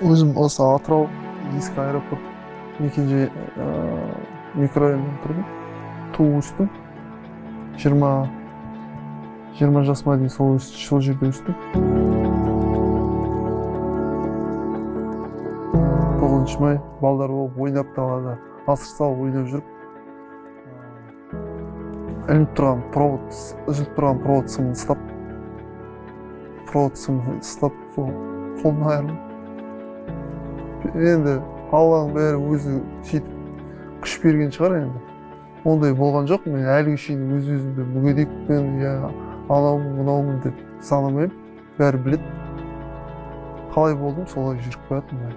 Өзім осы Атырау ескі аэропорт мекенжай микрорайонында тұрдым. Туып өстім. 20 жасыма дейін сол жерде өстім. 9 май балдар болып ойнап далада асыр салып ойнап жүріп, үзіліп тұрған провод сымын ұстап, сол қолына айырылып. Енді Алланың бәрі өзі сөйтіп күш берген шығар енді. Ондай болған жоқ, мен әлі шейін өз-өзімді мүгедекпін, анаумын, мынаумын деп санамаймын. Бәрі біледі. Қалай болдым, солай жүріп баратырмын.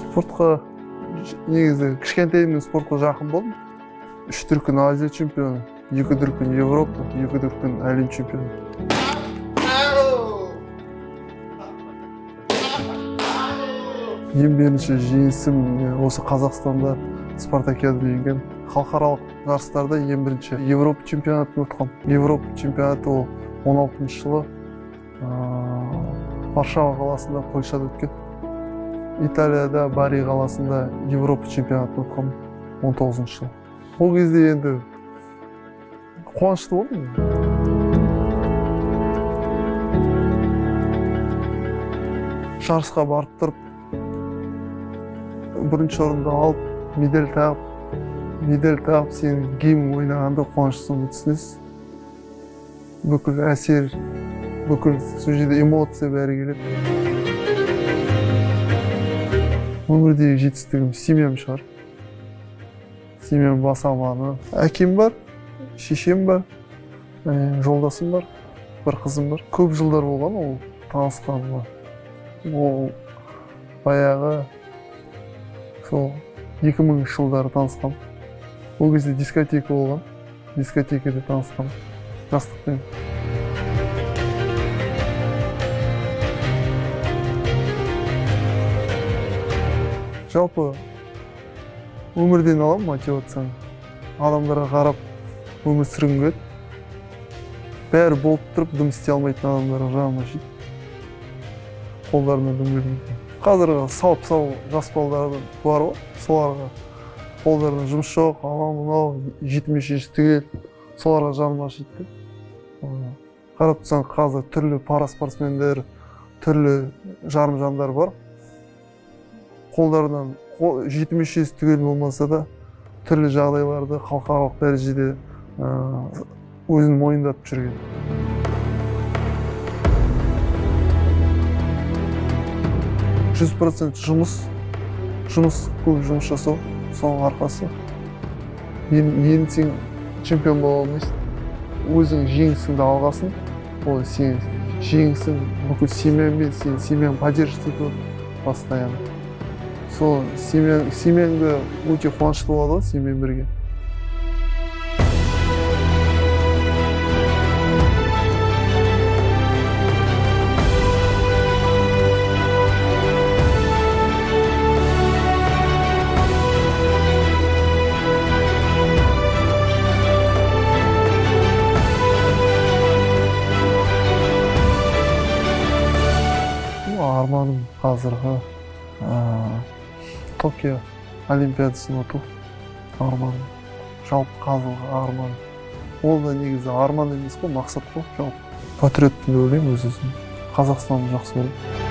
Спортқа негізі кішкентайымнан спортқа жақын болдым. 3 дүркін Азия чемпионы, 2 дүркін Европа, 2 дүркін әлем чемпионы. Ең бірінші жеңісім осы Қазақстанда Спартакиада деген халықаралық жарыстарда ең бірінші Европа чемпионатын өткем. Европа чемпионаты ол 16 жылы Варшава қаласында, Польшада өткен. Италияда Бари қаласында Европа чемпионатын өткем 19 жылы. Ол кезде енді қуанышты болдым. Жарысқа барып тұрып, бірінші орынды алып, медаль тағып, сен гимн ойнағанда қуаныштысың түсінесіз. Бүкіл әсер, бүкіл сол жерде эмоция бәрі келеді. Өмірдегі жетістігім семьям шығар. Семьям бас аманы. Әкем бар, шешем бар, жолдасым бар, бір қызым бар. Көп жылдар болған ол танысқаныма. Ол баяғы сол 2000 жылдары танысқам. Ол кезде дискотека болған. Дискотекада танысқам. Жастықпен. Жалпы өмірден алам мотивацияны. Адамдарға қарап өмір сүргім келеді. Бәрі болып тұрып, дым істей алмайтын адамдарға жағыма жейді. Қолдарына дым бермейді. Қазіргі сау жас балдар бар ғой, соларға қолдарына жұмыс жоқ, анау-мынау, жетмешесі түгел, соларға жаным ашиды. Қарап тұрсаң, қазір түрлі спортсмендер, түрлі жарым жандар бар. Қолдарынан жетмешесі түгел болмаса да, түрлі жағдайларды халықаралық дәрежеде өзін мойындатып жүрген. 100% жұмыс, көп жұмыс жасау, соның арқасы. Енді сен чемпион бола алмайсың. Өзің жеңісіңді алғасын, ол сен жеңісің бүкіл семьяңмен, сен семьяң поддерживать етіп отыр постоянно. Сол семьяңды өте қуанышты болады ғой, семьямен бірге. Арманым қазіргі Токио олимпиадасын өту. Арманым. Жалпы қазіргі арманым. Ол да негізі арман емес қой, мақсат қой. Жалпы патриотпын деп ойлаймын өз-өзім. Қазақстанды жақсы көремін.